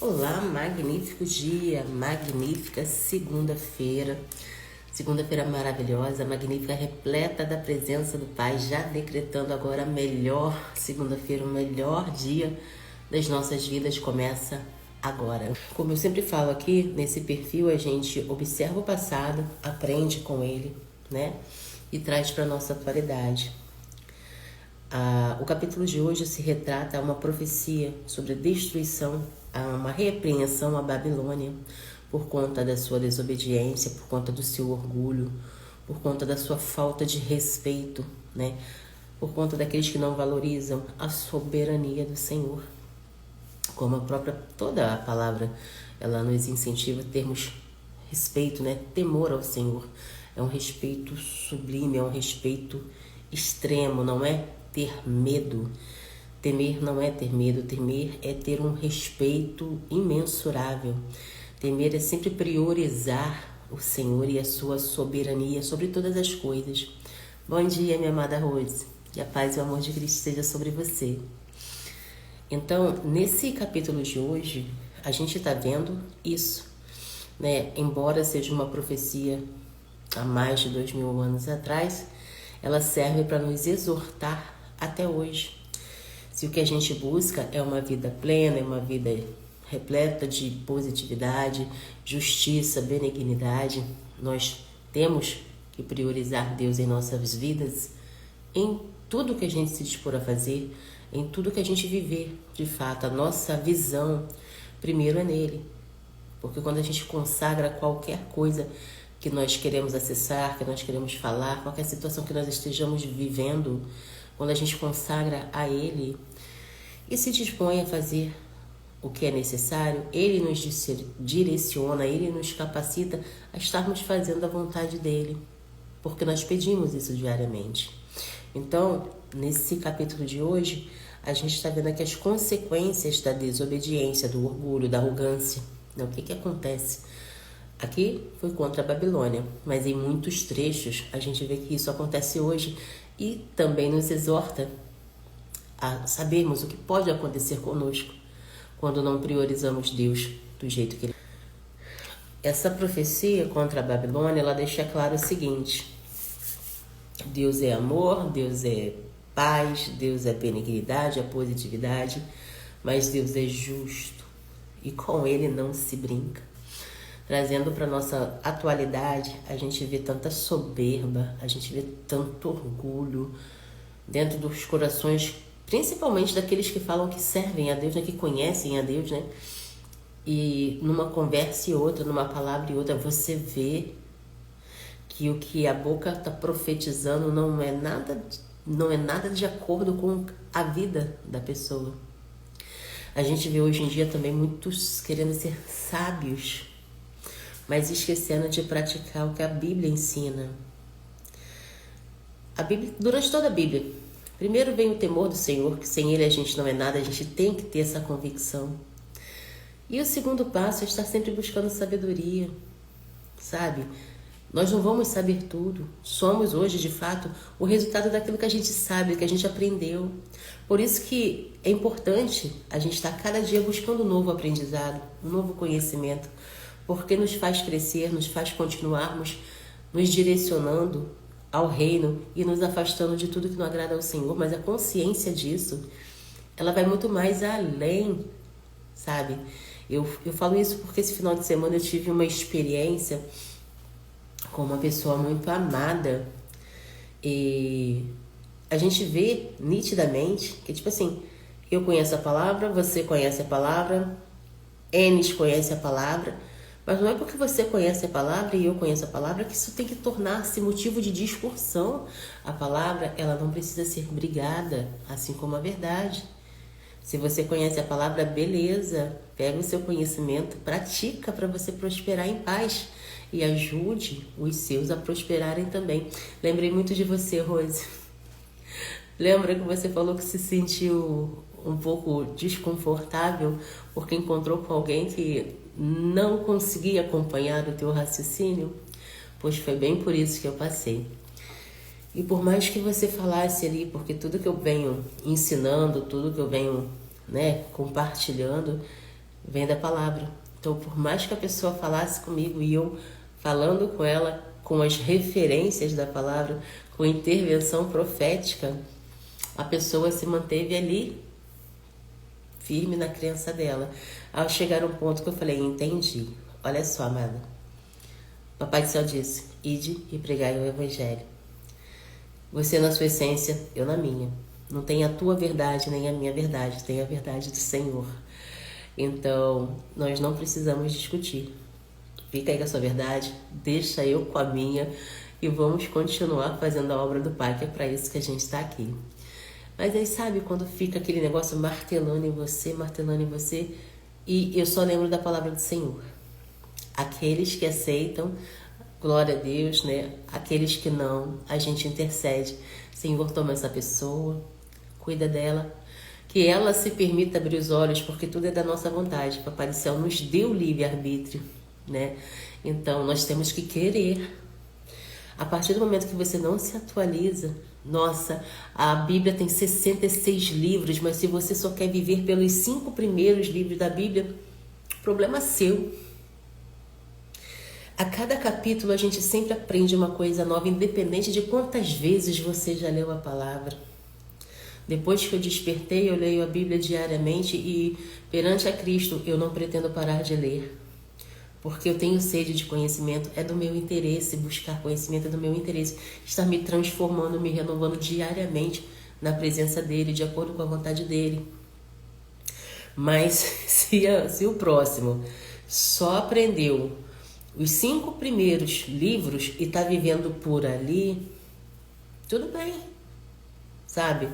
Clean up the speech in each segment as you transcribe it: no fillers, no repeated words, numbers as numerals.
Olá, magnífico dia, magnífica segunda-feira. Segunda-feira maravilhosa, magnífica, repleta da presença do Pai, já decretando agora a melhor segunda-feira, o melhor dia das nossas vidas começa agora. Como eu sempre falo aqui, nesse perfil a gente observa o passado, aprende com ele, né? E traz para nossa atualidade. O capítulo de hoje se retrata uma profecia sobre a destruição, uma repreensão à Babilônia por conta da sua desobediência, por conta do seu orgulho, por conta da sua falta de respeito, né? Por conta daqueles que não valorizam a soberania do Senhor. Como toda a palavra, ela nos incentiva a termos respeito, né? Temor ao Senhor. É um respeito sublime, é um respeito extremo, não é ter medo. Temer não é ter medo, temer é ter um respeito imensurável. Temer é sempre priorizar o Senhor e a sua soberania sobre todas as coisas. Bom dia, minha amada Rose. Que a paz e o amor de Cristo seja sobre você. Então, nesse capítulo de hoje, a gente está vendo isso, né? Embora seja uma profecia há mais de 2000 anos atrás, ela serve para nos exortar até hoje. Se o que a gente busca é uma vida plena, é uma vida repleta de positividade, justiça, benignidade, nós temos que priorizar Deus em nossas vidas, em tudo que a gente se dispor a fazer, em tudo que a gente viver. De fato, a nossa visão primeiro é nele. Porque quando a gente consagra qualquer coisa que nós queremos acessar, que nós queremos falar, qualquer situação que nós estejamos vivendo, quando a gente consagra a Ele e se dispõe a fazer o que é necessário, Ele nos direciona, Ele nos capacita a estarmos fazendo a vontade dEle, porque nós pedimos isso diariamente. Então, nesse capítulo de hoje, a gente está vendo aqui as consequências da desobediência, do orgulho, da arrogância. O que acontece? Aqui foi contra a Babilônia, mas em muitos trechos a gente vê que isso acontece hoje e também nos exorta a sabermos o que pode acontecer conosco quando não priorizamos Deus do jeito que Ele. Essa profecia contra a Babilônia, ela deixa claro o seguinte: Deus é amor, Deus é paz, Deus é benignidade, é positividade, mas Deus é justo e com Ele não se brinca. Trazendo para nossa atualidade, a gente vê tanta soberba, a gente vê tanto orgulho dentro dos corações, principalmente daqueles que falam que servem a Deus, né, que conhecem a Deus, né? E numa conversa e outra, numa palavra e outra, você vê que o que a boca está profetizando não é nada de acordo com a vida da pessoa. A gente vê hoje em dia também muitos querendo ser sábios, mas esquecendo de praticar o que a Bíblia ensina. A Bíblia, durante toda a Bíblia, primeiro vem o temor do Senhor, que sem Ele a gente não é nada, a gente tem que ter essa convicção. E o segundo passo é estar sempre buscando sabedoria, sabe? Nós não vamos saber tudo. Somos hoje, de fato, o resultado daquilo que a gente sabe, que a gente aprendeu. Por isso que é importante a gente estar cada dia buscando um novo aprendizado, um novo conhecimento, porque nos faz crescer, nos faz continuarmos nos direcionando ao reino e nos afastando de tudo que não agrada ao Senhor. Mas a consciência disso, ela vai muito mais além, sabe? Eu falo isso porque esse final de semana eu tive uma experiência com uma pessoa muito amada e a gente vê nitidamente que, tipo assim, eu conheço a palavra, você conhece a palavra, Enes conhece a palavra, mas não é porque você conhece a palavra e eu conheço a palavra que isso tem que tornar-se motivo de discussão. A palavra, ela não precisa ser brigada, assim como a verdade. Se você conhece a palavra, beleza, pega o seu conhecimento, pratica para você prosperar em paz e ajude os seus a prosperarem também. Lembrei muito de você, Rose. Lembra que você falou que se sentiu um pouco desconfortável porque encontrou com alguém que não conseguia acompanhar o teu raciocínio? Pois foi bem por isso que eu passei. E por mais que você falasse ali, porque tudo que eu venho ensinando, tudo que eu venho, compartilhando, Vem da palavra. Então, por mais que a pessoa falasse comigo e eu falando com ela, com as referências da palavra, com intervenção profética, a pessoa se manteve ali, firme na crença dela. Ao chegar um ponto que eu falei, entendi. Olha só, amada. Papai do Céu disse, ide e pregai o Evangelho. Você na sua essência, eu na minha. Não tem a tua verdade nem a minha verdade, tem a verdade do Senhor. Então, nós não precisamos discutir. Fica aí com a sua verdade, deixa eu com a minha e vamos continuar fazendo a obra do Pai, que é para isso que a gente está aqui. Mas aí sabe quando fica aquele negócio martelando em você, e eu só lembro da palavra do Senhor. Aqueles que aceitam, glória a Deus, né? Aqueles que não, a gente intercede. Senhor, toma essa pessoa, cuida dela, que ela se permita abrir os olhos, porque tudo é da nossa vontade. Papai do Céu nos deu livre-arbítrio, né? Então, nós temos que querer. A partir do momento que você não se atualiza, nossa, a Bíblia tem 66 livros, mas se você só quer viver pelos 5 primeiros livros da Bíblia, problema seu. A cada capítulo a gente sempre aprende uma coisa nova, independente de quantas vezes você já leu a palavra. Depois que eu despertei, eu leio a Bíblia diariamente e perante a Cristo eu não pretendo parar de ler. Porque eu tenho sede de conhecimento, é do meu interesse, buscar conhecimento é do meu interesse, estar me transformando, me renovando diariamente na presença dele, de acordo com a vontade dele. Mas se o próximo só aprendeu os 5 primeiros livros e está vivendo por ali, tudo bem, sabe?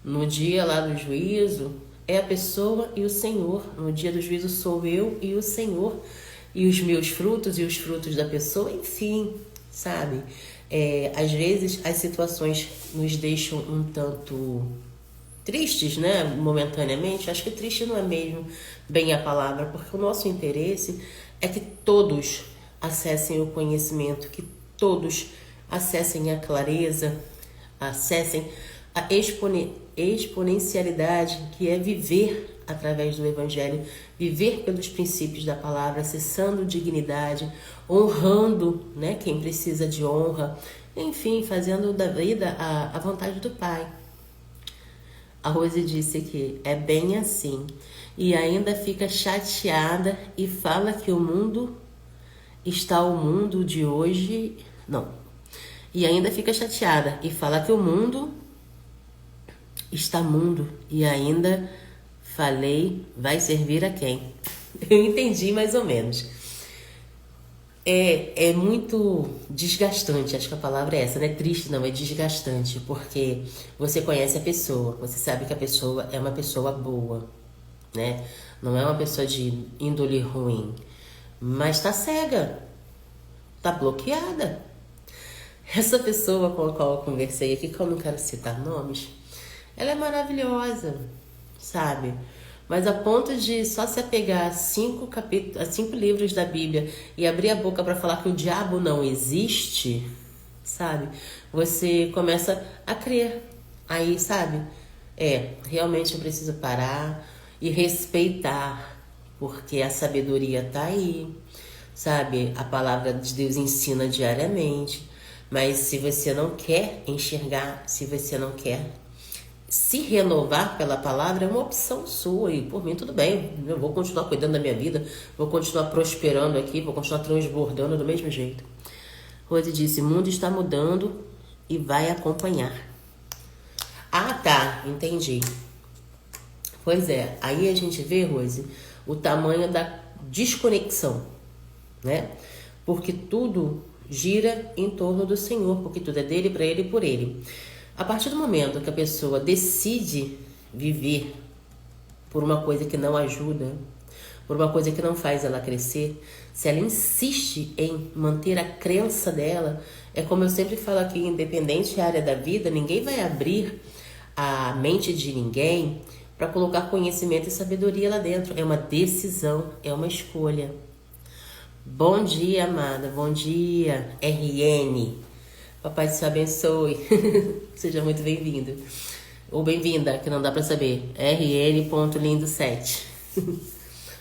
No dia lá do juízo, é a pessoa e o Senhor. No dia do juízo sou eu e o Senhor. E os meus frutos e os frutos da pessoa, enfim, sabe? Às vezes as situações nos deixam um tanto tristes, né? Momentaneamente. Acho que triste não é mesmo bem a palavra, porque o nosso interesse é que todos acessem o conhecimento, que todos acessem a clareza, acessem a exponencialidade, que é viver através do Evangelho, viver pelos princípios da palavra, acessando dignidade, honrando, né, quem precisa de honra, enfim, fazendo da vida a vontade do Pai. A Rose disse que é bem assim, e ainda fica chateada e fala que o mundo está o mundo de hoje... Não. E ainda fica chateada e fala que o mundo está mundo e ainda... Falei, vai servir a quem? Eu entendi mais ou menos. É muito desgastante, acho que a palavra é essa, não é triste não, é desgastante, porque você conhece a pessoa, você sabe que a pessoa é uma pessoa boa, né? Não é uma pessoa de índole ruim, mas tá cega, tá bloqueada. Essa pessoa com a qual eu conversei aqui, que eu não quero citar nomes, ela é maravilhosa, sabe? Mas a ponto de só se apegar a 5 livros da Bíblia e abrir a boca para falar que o diabo não existe, sabe? Você começa a crer. Aí, sabe? Realmente eu preciso parar e respeitar, porque a sabedoria tá aí, sabe? A palavra de Deus ensina diariamente. Mas se você não quer enxergar, se você não quer se renovar pela palavra, é uma opção sua e por mim tudo bem, eu vou continuar cuidando da minha vida, vou continuar prosperando aqui, vou continuar transbordando do mesmo jeito. Rose disse, o mundo está mudando e vai acompanhar. Ah, tá, entendi. Pois é, aí a gente vê, Rose, o tamanho da desconexão, né? Porque tudo gira em torno do Senhor, porque tudo é dele, para ele e por ele. A partir do momento que a pessoa decide viver por uma coisa que não ajuda, por uma coisa que não faz ela crescer, se ela insiste em manter a crença dela, é como eu sempre falo aqui, independente da área da vida, ninguém vai abrir a mente de ninguém para colocar conhecimento e sabedoria lá dentro. É uma decisão, é uma escolha. Bom dia, amada. Bom dia, RN. Papai te abençoe. Seja muito bem-vindo. Ou bem-vinda, que não dá para saber. RN.lindo7.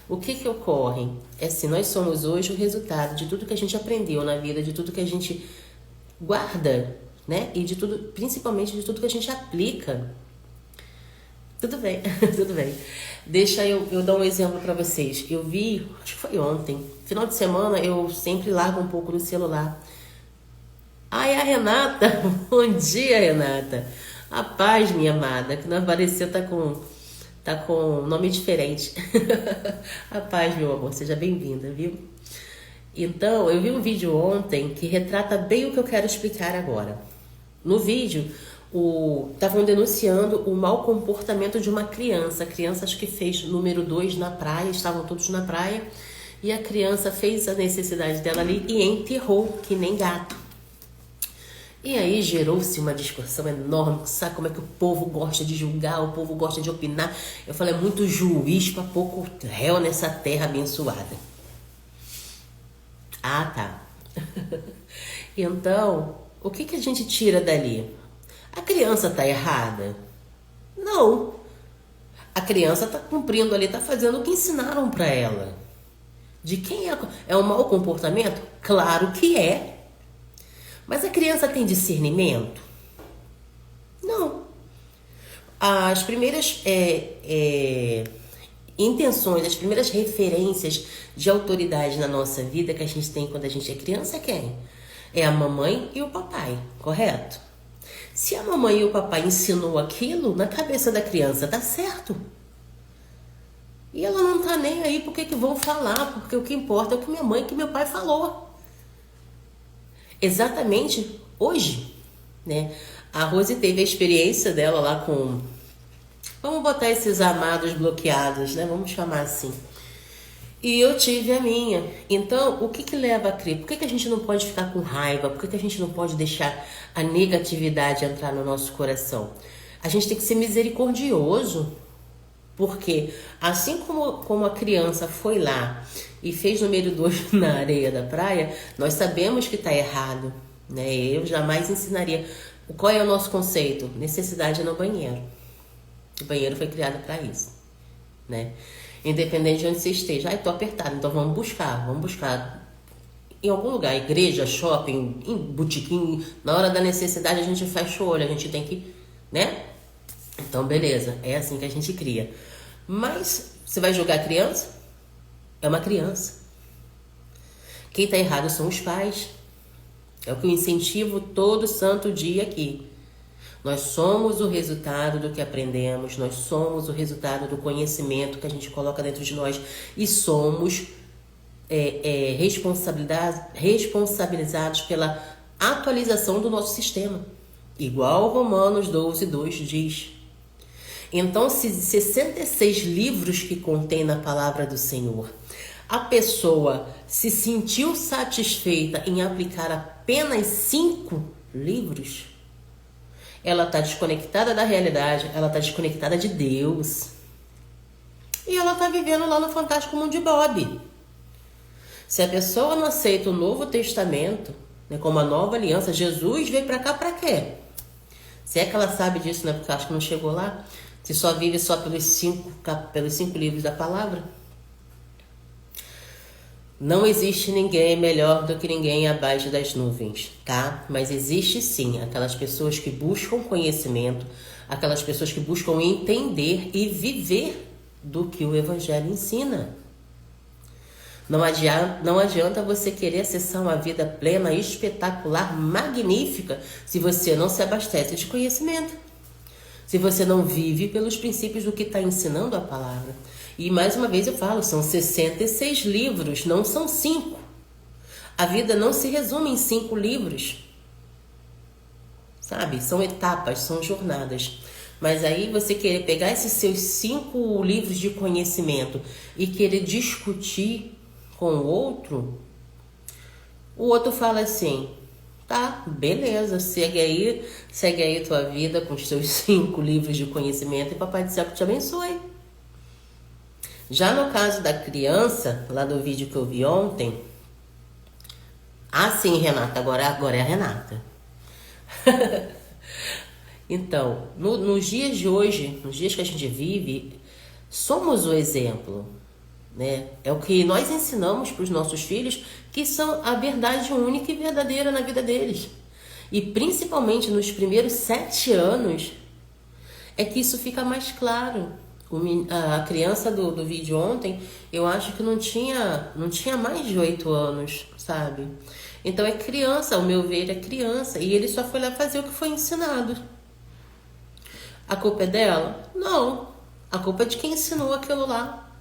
O que ocorre? É assim, nós somos hoje o resultado de tudo que a gente aprendeu na vida, de tudo que a gente guarda, né? E de tudo, principalmente de tudo que a gente aplica. Tudo bem, tudo bem. Deixa eu dar um exemplo para vocês. Eu vi, acho que foi ontem, final de semana eu sempre largo um pouco no celular. Ai, a Renata, bom dia, Renata. A paz, minha amada, que não apareceu, tá com nome diferente. A paz, meu amor, seja bem-vinda, viu? Então, eu vi um vídeo ontem que retrata bem o que eu quero explicar agora. No vídeo, estavam denunciando o mau comportamento de uma criança. A criança acho que fez número 2 na praia, estavam todos na praia, e a criança fez a necessidade dela ali e enterrou, que nem gato. E aí gerou-se uma discussão enorme, sabe como é que o povo gosta de julgar, o povo gosta de opinar. Eu falei, é muito juiz para pouco réu nessa terra abençoada. Ah, tá. Então, o que a gente tira dali? A criança tá errada? Não. A criança tá cumprindo ali, tá fazendo o que ensinaram para ela. De quem é um mau comportamento? Claro que é. Mas a criança tem discernimento? Não. As primeiras intenções, as primeiras referências de autoridade na nossa vida que a gente tem quando a gente é criança é quem? É a mamãe e o papai, correto? Se a mamãe e o papai ensinou aquilo, na cabeça da criança tá certo. E ela não tá nem aí porque que vão falar, porque o que importa é o que minha mãe e que meu pai falou. Exatamente hoje, né? A Rose teve a experiência dela lá com... Vamos botar esses amados bloqueados, né? Vamos chamar assim. E eu tive a minha. Então, o que leva a crer? Por que a gente não pode ficar com raiva? Por que a gente não pode deixar a negatividade entrar no nosso coração? A gente tem que ser misericordioso. Porque assim como a criança foi lá e fez número 2 na areia da praia, nós sabemos que está errado, né? Eu jamais ensinaria. Qual é o nosso conceito? Necessidade no banheiro. O banheiro foi criado para isso, né? Independente de onde você esteja. Ai, tô apertado, então vamos buscar. Em algum lugar, igreja, shopping, em botequim, na hora da necessidade a gente fecha o olho, a gente tem que, né? Então, beleza, é assim que a gente cria. Mas, você vai julgar a criança? É uma criança. Quem tá errado são os pais. É o que eu incentivo todo santo dia aqui. Nós somos o resultado do que aprendemos, nós somos o resultado do conhecimento que a gente coloca dentro de nós e somos responsabilizados pela atualização do nosso sistema. Igual Romanos 12:2 diz. Então, se 66 livros que contém na palavra do Senhor, a pessoa se sentiu satisfeita em aplicar apenas 5 livros, ela está desconectada da realidade, ela está desconectada de Deus. E ela está vivendo lá no Fantástico Mundo de Bob. Se a pessoa não aceita o Novo Testamento, né, como a nova aliança, Jesus veio para cá para quê? Se é que ela sabe disso, né? Porque acho que não chegou lá. Se só vive só pelos 5 livros da palavra. Não existe ninguém melhor do que ninguém abaixo das nuvens, tá? Mas existe sim aquelas pessoas que buscam conhecimento, aquelas pessoas que buscam entender e viver do que o Evangelho ensina. Não adianta você querer acessar uma vida plena, espetacular, magnífica, se você não se abastece de conhecimento. Se você não vive pelos princípios do que está ensinando a palavra. E mais uma vez eu falo, são 66 livros, não são 5. A vida não se resume em 5 livros. Sabe? São etapas, são jornadas. Mas aí você querer pegar esses seus 5 livros de conhecimento e querer discutir com o outro fala assim... Tá, beleza, segue aí tua vida com os seus 5 livros de conhecimento e Papai do Céu que te abençoe. Já no caso da criança, lá do vídeo que eu vi ontem, sim, Renata, agora é a Renata. Então, nos dias de hoje, nos dias que a gente vive, somos o exemplo. né? É o que nós ensinamos para os nossos filhos, que são a verdade única e verdadeira na vida deles. E principalmente nos primeiros 7 anos é que isso fica mais claro. A criança do vídeo ontem, eu acho que não tinha mais de 8 anos, sabe? Então é criança, ao meu ver, é criança. E ele só foi lá fazer o que foi ensinado. A culpa é dela? Não. A culpa é de quem ensinou aquilo lá.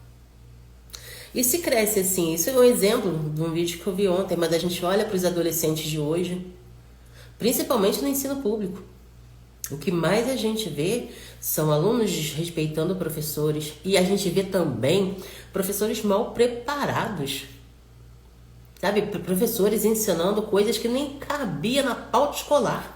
E se cresce assim, isso é um exemplo de um vídeo que eu vi ontem, mas a gente olha para os adolescentes de hoje, principalmente no ensino público. O que mais a gente vê são alunos desrespeitando professores, e a gente vê também professores mal preparados. Sabe, professores ensinando coisas que nem cabia na pauta escolar.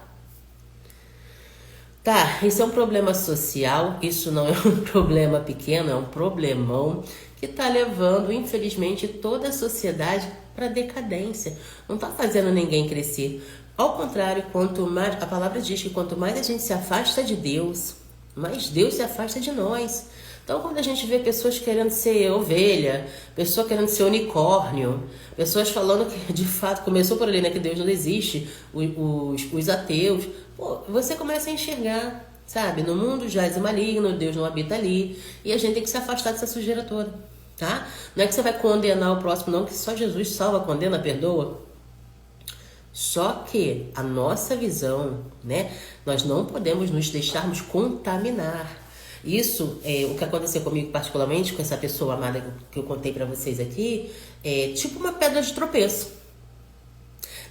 Tá, isso é um problema social, isso não é um problema pequeno, é um problemão que tá levando, infelizmente, toda a sociedade para decadência. Não tá fazendo ninguém crescer. Ao contrário, quanto mais, a palavra diz que quanto mais a gente se afasta de Deus, mais Deus se afasta de nós. Então, quando a gente vê pessoas querendo ser ovelha, pessoa querendo ser unicórnio, pessoas falando que, de fato, começou por ali, né, que Deus não existe, os ateus, pô, você começa a enxergar, sabe? No mundo jaz o maligno, Deus não habita ali, e a gente tem que se afastar dessa sujeira toda, tá? Não é que você vai condenar o próximo, não, que só Jesus salva, condena, perdoa. Só que a nossa visão, né, nós não podemos nos deixarmos contaminar. Isso, o que aconteceu comigo particularmente, com essa pessoa amada que eu contei pra vocês aqui, é tipo uma pedra de tropeço.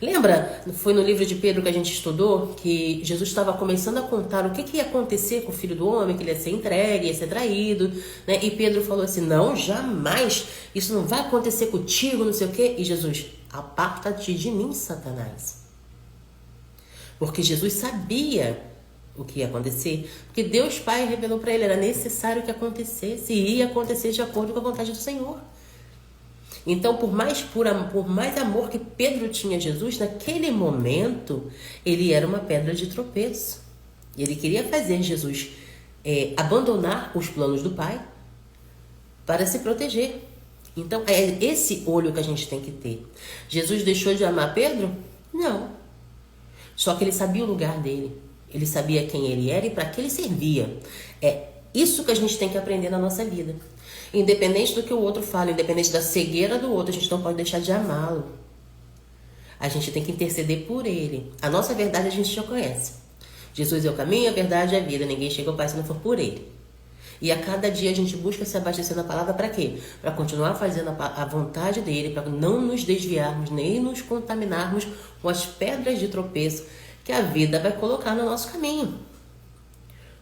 Lembra, foi no livro de Pedro que a gente estudou, que Jesus estava começando a contar o que ia acontecer com o filho do homem, que ele ia ser entregue, ia ser traído, né? E Pedro falou assim, não, jamais, isso não vai acontecer contigo, não sei o quê. E Jesus, aparta-te de mim, Satanás. Porque Jesus sabia o que ia acontecer, porque Deus Pai revelou para ele, era necessário que acontecesse, e ia acontecer de acordo com a vontade do Senhor. Então, por mais amor que Pedro tinha a Jesus, naquele momento, ele era uma pedra de tropeço. Ele queria fazer Jesus abandonar os planos do Pai para se proteger. Então, é esse olho que a gente tem que ter. Jesus deixou de amar Pedro? Não. Só que ele sabia o lugar dele. Ele sabia quem ele era e para que ele servia. É isso que a gente tem que aprender na nossa vida. Independente do que o outro fala, independente da cegueira do outro, a gente não pode deixar de amá-lo. A gente tem que interceder por ele. A nossa verdade a gente já conhece. Jesus é o caminho, a verdade e a vida. Ninguém chega ao Pai se não for por ele. E a cada dia a gente busca se abastecer na palavra para quê? Para continuar fazendo a vontade dele, para não nos desviarmos, nem nos contaminarmos com as pedras de tropeço que a vida vai colocar no nosso caminho.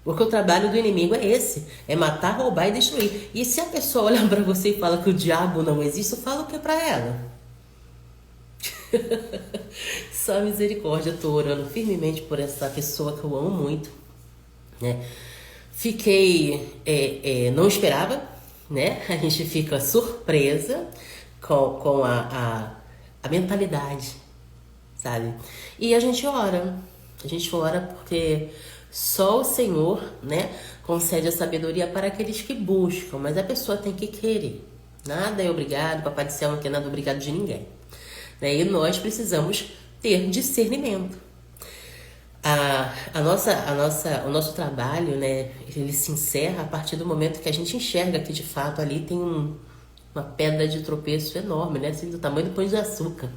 Porque o trabalho do inimigo é esse, é matar, roubar e destruir. E se a pessoa olha para você e fala que o diabo não existe, fala o que para ela? Só misericórdia, eu tô orando firmemente por essa pessoa que eu amo muito, né? Fiquei, não esperava, né? A gente fica surpresa com a mentalidade, sabe? E a gente ora porque só o Senhor, né, concede a sabedoria para aqueles que buscam, mas a pessoa tem que querer. Nada é obrigado, Papai do Céu não quer nada obrigado de ninguém. Né? E nós precisamos ter discernimento. O nosso trabalho, né, ele se encerra a partir do momento que a gente enxerga que de fato ali tem uma pedra de tropeço enorme, né, assim, do tamanho do pão de açúcar.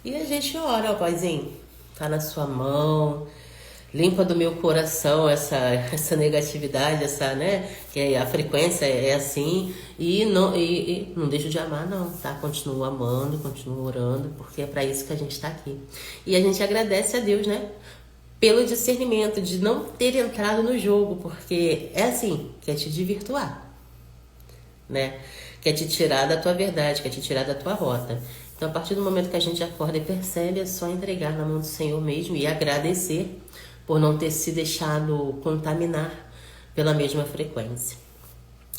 E a gente ora, ó, Paizinho, tá na sua mão, limpa do meu coração essa negatividade, né, que a frequência é assim, e não deixo de amar não, tá? Continuo amando, continuo orando, porque é para isso que a gente tá aqui. E a gente agradece a Deus, né, pelo discernimento de não ter entrado no jogo, porque é assim, quer te desvirtuar, né? Quer te tirar da tua verdade, quer te tirar da tua rota. Então, a partir do momento que a gente acorda e percebe, é só entregar na mão do Senhor mesmo e agradecer por não ter se deixado contaminar pela mesma frequência.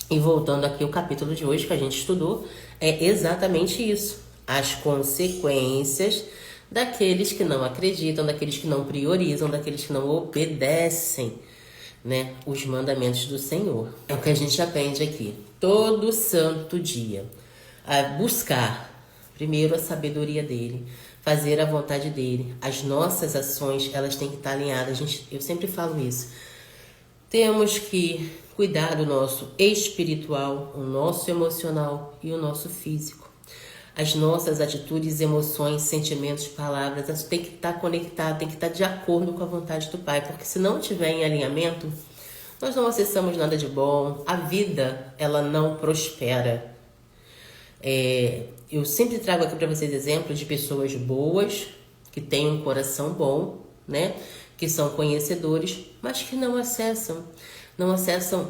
E voltando aqui ao capítulo de hoje que a gente estudou, é exatamente isso. As consequências daqueles que não acreditam, daqueles que não priorizam, daqueles que não obedecem, né, os mandamentos do Senhor. É o que a gente aprende aqui, todo santo dia. a buscar primeiro a sabedoria dele, fazer a vontade dele. As nossas ações, elas têm que estar alinhadas. Eu sempre falo isso. Temos que cuidar do nosso espiritual, o nosso emocional e o nosso físico. As nossas atitudes, emoções, sentimentos, palavras, elas têm que estar conectadas, têm que estar de acordo com a vontade do Pai, porque se não tiver em alinhamento, nós não acessamos nada de bom, a vida, ela não prospera. Eu sempre trago aqui para vocês exemplos de pessoas boas, que têm um coração bom, né? Que são conhecedores, mas que não acessam,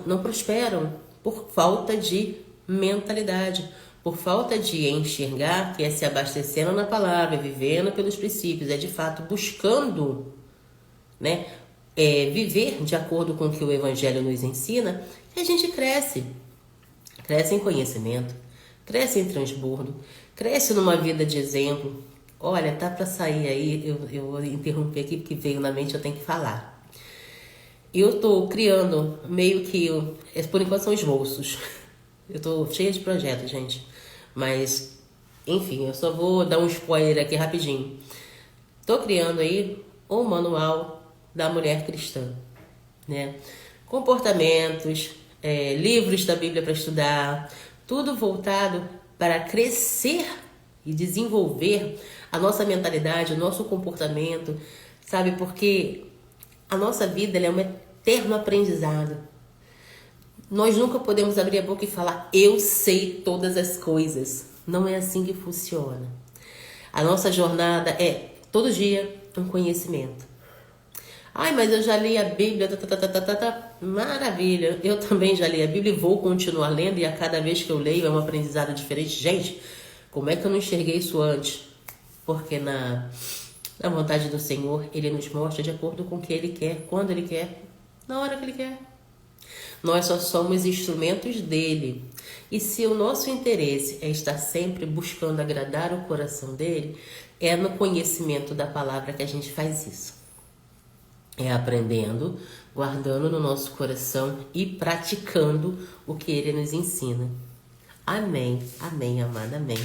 não prosperam por falta de mentalidade, por falta de enxergar, que é se abastecendo na palavra, vivendo pelos princípios, é de fato buscando, né, viver de acordo com o que o Evangelho nos ensina, que a gente cresce em conhecimento, cresce em transbordo, cresce numa vida de exemplo. Olha, tá para sair aí, eu vou interromper aqui porque veio na mente, eu tenho que falar. Eu tô criando meio que, por enquanto são esboços. Eu tô cheia de projetos, gente. Mas, enfim, eu só vou dar um spoiler aqui rapidinho. Tô criando aí um manual da mulher cristã, né? Comportamentos, livros da Bíblia para estudar, tudo voltado para crescer e desenvolver a nossa mentalidade, o nosso comportamento, sabe? Porque a nossa vida, ela é um eterno aprendizado. Nós nunca podemos abrir a boca e falar, eu sei todas as coisas. Não é assim que funciona. A nossa jornada é, todo dia, um conhecimento. Ai, mas eu já li a Bíblia, maravilha. Eu também já li a Bíblia e vou continuar lendo, e a cada vez que eu leio é um aprendizado diferente. Gente, como é que eu não enxerguei isso antes? Porque na vontade do Senhor, Ele nos mostra de acordo com o que Ele quer, quando Ele quer, na hora que Ele quer. Nós só somos instrumentos dele. E se o nosso interesse é estar sempre buscando agradar o coração dele, é no conhecimento da palavra que a gente faz isso. É aprendendo, guardando no nosso coração e praticando o que ele nos ensina. Amém, amém, amada, amém.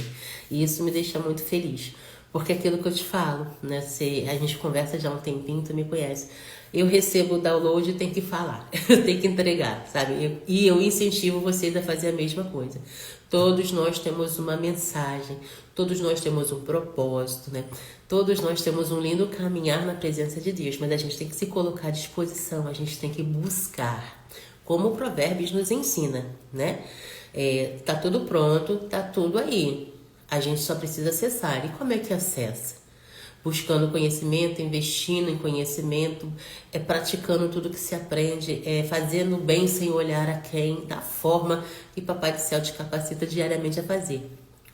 E isso me deixa muito feliz. Porque é aquilo que eu te falo, né? A gente conversa já há um tempinho, tu me conhece. Eu recebo o download e tenho que falar, eu tenho que entregar, sabe? E eu incentivo vocês a fazer a mesma coisa. Todos nós temos uma mensagem, todos nós temos um propósito, né? Todos nós temos um lindo caminhar na presença de Deus, mas a gente tem que se colocar à disposição, a gente tem que buscar, como o Provérbios nos ensina, né? Tá tudo pronto, tá tudo aí. A gente só precisa acessar. E como é que acessa? Buscando conhecimento, investindo em conhecimento, praticando tudo que se aprende, fazendo bem sem olhar a quem, da forma que Papai do Céu te capacita diariamente a fazer,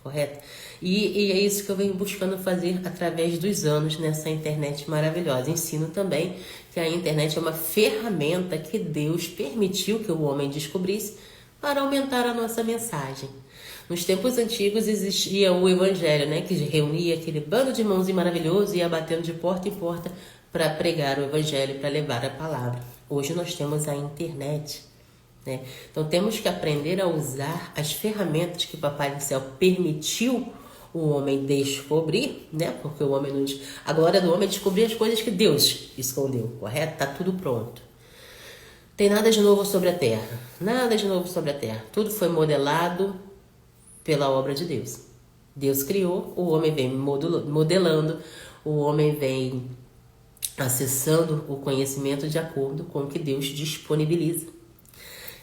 correto? E é isso que eu venho buscando fazer através dos anos nessa internet maravilhosa. Ensino também que a internet é uma ferramenta que Deus permitiu que o homem descobrisse para aumentar a nossa mensagem. Nos tempos antigos existia o Evangelho, né, que reunia aquele bando de mãozinho maravilhoso e ia batendo de porta em porta para pregar o Evangelho, para levar a palavra. Hoje nós temos a internet, né? Então temos que aprender a usar as ferramentas que o Papai do Céu permitiu o homem descobrir, né? Porque o homem não... A glória do homem é descobrir as coisas que Deus escondeu, correto? Tá tudo pronto. Tem nada de novo sobre a terra. Nada de novo sobre a terra. Tudo foi modelado pela obra de Deus. Deus criou, o homem vem modelando, o homem vem acessando o conhecimento de acordo com o que Deus disponibiliza.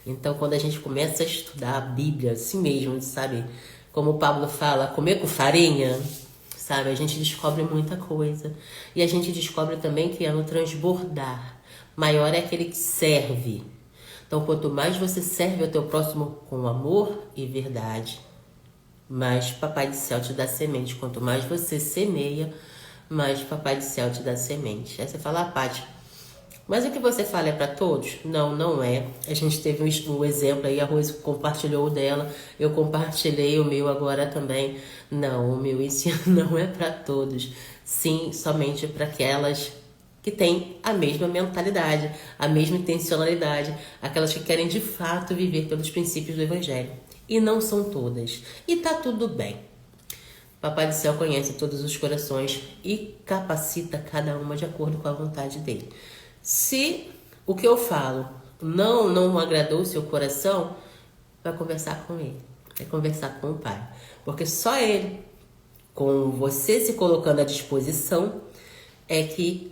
Então, quando a gente começa a estudar a Bíblia, assim mesmo, sabe? Como o Pablo fala, comer com farinha, sabe? A gente descobre muita coisa. E a gente descobre também que é no transbordar. Maior é aquele que serve. Então, quanto mais você serve ao teu próximo com amor e verdade, mais Papai do Céu te dá semente. Quanto mais você semeia, mais Papai do Céu te dá semente. Aí você fala, Paty, mas o que você fala é para todos? Não, não é. A gente teve um exemplo aí, a Rose compartilhou o dela, eu compartilhei o meu agora também. Não, o meu ensino não é para todos. Sim, somente para aquelas que têm a mesma mentalidade, a mesma intencionalidade, aquelas que querem de fato viver pelos princípios do Evangelho. e não são todas. E tá tudo bem. Papai do Céu conhece todos os corações e capacita cada uma de acordo com a vontade dele. Se o que eu falo não agradou o seu coração, vai conversar com ele, vai conversar com o Pai. Porque só ele, com você se colocando à disposição, é que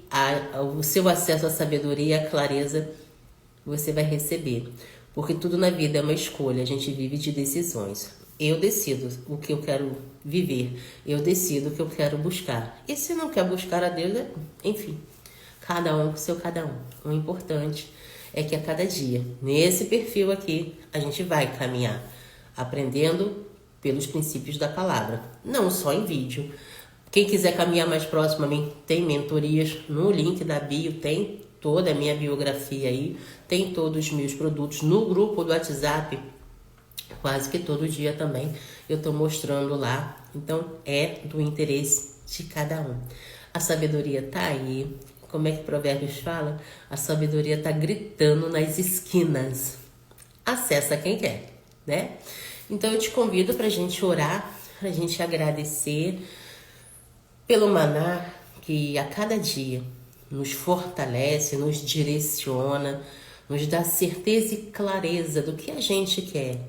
o seu acesso à sabedoria e à clareza você vai receber. Porque tudo na vida é uma escolha, a gente vive de decisões. Eu decido o que eu quero viver, eu decido o que eu quero buscar. E se não quer buscar a Deus, enfim, cada um com seu cada um. O importante é que a cada dia, nesse perfil aqui, a gente vai caminhar, aprendendo pelos princípios da palavra, não só em vídeo. Quem quiser caminhar mais próximo a mim, tem mentorias no link da bio, tem toda a minha biografia aí, tem todos os meus produtos no grupo do WhatsApp, quase que todo dia também eu estou mostrando lá. Então é do interesse de cada um. A sabedoria tá aí. Como é que Provérbios fala? A sabedoria tá gritando nas esquinas. Acessa quem quer, né? Então eu te convido para a gente orar, para a gente agradecer pelo maná que a cada dia nos fortalece, nos direciona, nos dá certeza e clareza do que a gente quer.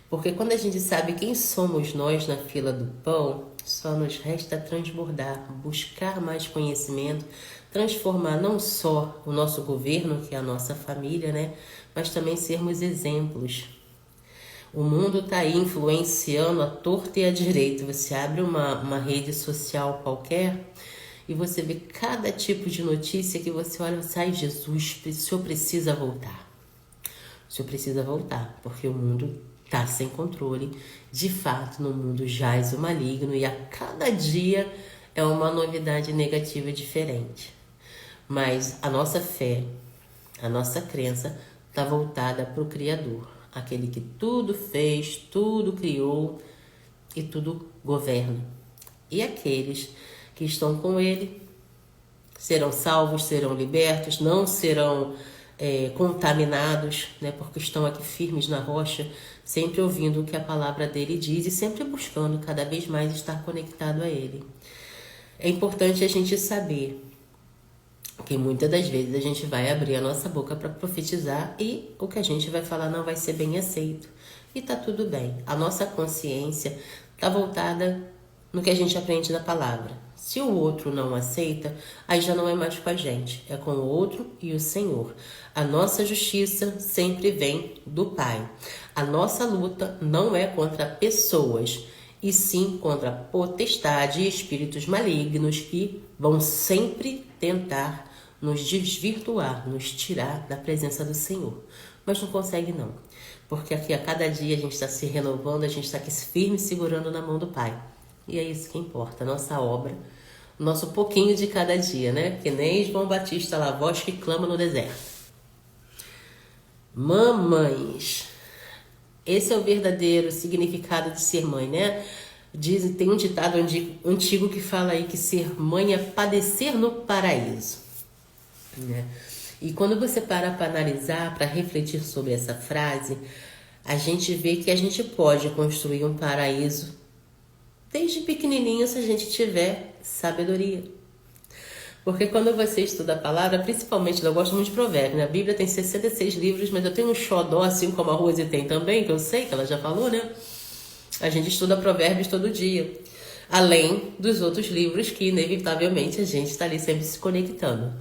Porque quando a gente sabe quem somos nós na fila do pão, só nos resta transbordar, buscar mais conhecimento, transformar não só o nosso governo, que é a nossa família, né? Mas também sermos exemplos. O mundo está aí influenciando a torta e a direita. Você abre uma rede social qualquer e você vê cada tipo de notícia que você olha e sai, Jesus, o senhor precisa voltar. O senhor precisa voltar, porque o mundo está sem controle. De fato, no mundo jaz o maligno e a cada dia é uma novidade negativa diferente. Mas a nossa fé, a nossa crença está voltada para o Criador. Aquele que tudo fez, tudo criou e tudo governa. E aqueles que estão com ele serão salvos, serão libertos, não serão contaminados, né? Porque estão aqui firmes na rocha, sempre ouvindo o que a palavra dele diz e sempre buscando cada vez mais estar conectado a ele. É importante a gente saber que muitas das vezes a gente vai abrir a nossa boca para profetizar e o que a gente vai falar não vai ser bem aceito. E tá tudo bem. A nossa consciência tá voltada no que a gente aprende da palavra. Se o outro não aceita, aí já não é mais com a gente, é com o outro e o Senhor. A nossa justiça sempre vem do Pai. A nossa luta não é contra pessoas, e sim contra potestade e espíritos malignos que vão sempre tentar nos desvirtuar, nos tirar da presença do Senhor. Mas não consegue não, porque aqui a cada dia a gente está se renovando, a gente está aqui firme segurando na mão do Pai. E é isso que importa, a nossa obra, o nosso pouquinho de cada dia, né? Que nem João Batista lá, a voz que clama no deserto. Mamães, esse é o verdadeiro significado de ser mãe, né? Tem um ditado antigo que fala aí que ser mãe é padecer no paraíso, né? E quando você para analisar, para refletir sobre essa frase, a gente vê que a gente pode construir um paraíso desde pequenininho se a gente tiver sabedoria. Porque quando você estuda a palavra, principalmente, eu gosto muito de provérbios, né? A Bíblia tem 66 livros, mas eu tenho um xodó, assim como a Rose tem também, que eu sei que ela já falou, né? A gente estuda provérbios todo dia, além dos outros livros que, inevitavelmente, a gente está ali sempre se conectando.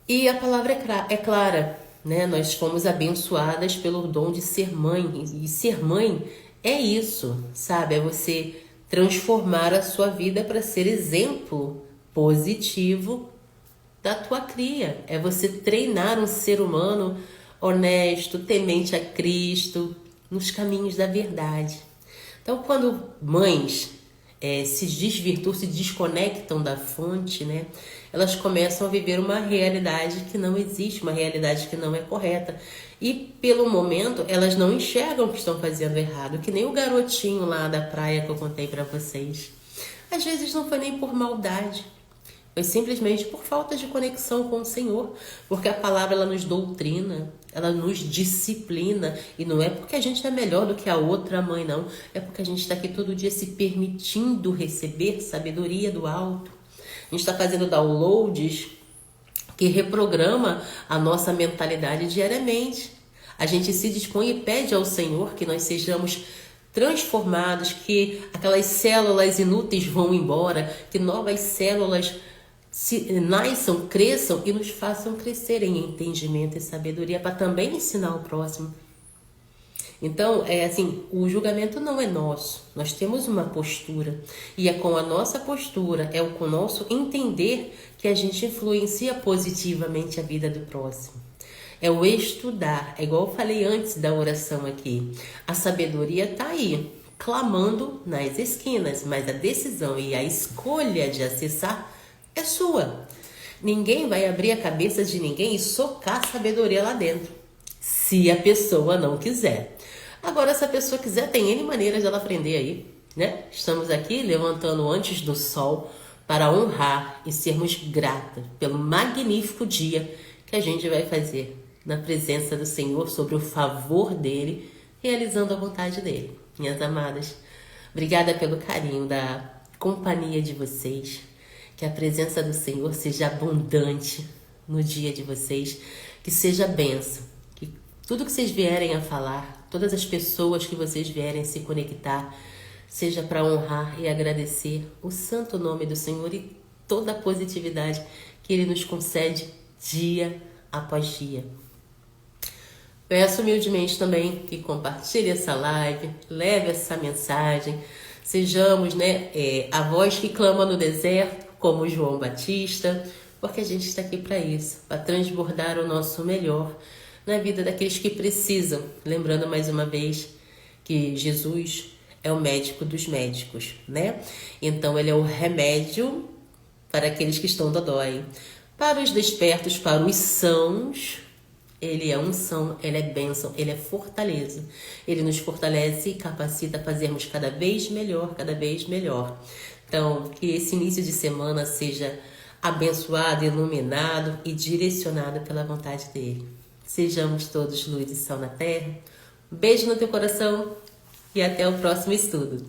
E a palavra é clara, né? Nós fomos abençoadas pelo dom de ser mãe. E ser mãe é isso, sabe? É você transformar a sua vida para ser exemplo positivo da tua cria. É você treinar um ser humano honesto, temente a Cristo, nos caminhos da verdade. Então, quando mães se desvirtuam, se desconectam da fonte, né? Elas começam a viver uma realidade que não existe, uma realidade que não é correta. E, pelo momento, elas não enxergam que estão fazendo errado, que nem o garotinho lá da praia que eu contei para vocês. Às vezes não foi nem por maldade. Foi simplesmente por falta de conexão com o Senhor, porque a palavra ela nos doutrina, ela nos disciplina, e não é porque a gente é melhor do que a outra mãe, não. É porque a gente está aqui todo dia se permitindo receber sabedoria do alto. A gente está fazendo downloads que reprograma a nossa mentalidade diariamente. A gente se dispõe e pede ao Senhor que nós sejamos transformados, que aquelas células inúteis vão embora, que novas células nasçam, cresçam e nos façam crescer em entendimento e sabedoria para também ensinar o próximo. Então, o julgamento não é nosso. Nós temos uma postura. E é com a nossa postura, é com o nosso entender que a gente influencia positivamente a vida do próximo. É o estudar. É igual eu falei antes da oração aqui. A sabedoria está aí, clamando nas esquinas. Mas a decisão e a escolha de acessar é sua. Ninguém vai abrir a cabeça de ninguém e socar a sabedoria lá dentro, se a pessoa não quiser. Agora, se a pessoa quiser, tem N maneiras dela aprender aí, né? Estamos aqui levantando antes do sol para honrar e sermos gratas pelo magnífico dia que a gente vai fazer na presença do Senhor, sobre o favor dele, realizando a vontade dele. Minhas amadas, obrigada pelo carinho da companhia de vocês. Que a presença do Senhor seja abundante no dia de vocês, que seja bênção, que tudo que vocês vierem a falar, todas as pessoas que vocês vierem se conectar, seja para honrar e agradecer o santo nome do Senhor e toda a positividade que Ele nos concede dia após dia. Peço humildemente também que compartilhe essa live, leve essa mensagem, sejamos a voz que clama no deserto, como João Batista, porque a gente está aqui para isso, para transbordar o nosso melhor na vida daqueles que precisam. Lembrando mais uma vez que Jesus é o médico dos médicos, né? Então ele é o remédio para aqueles que estão dodói. Para os despertos, para os sãos, ele é unção, ele é bênção, ele é fortaleza. Ele nos fortalece e capacita a fazermos cada vez melhor, cada vez melhor. Então, que esse início de semana seja abençoado, iluminado e direcionado pela vontade dele. Sejamos todos luz e sal na terra. Um beijo no teu coração e até o próximo estudo.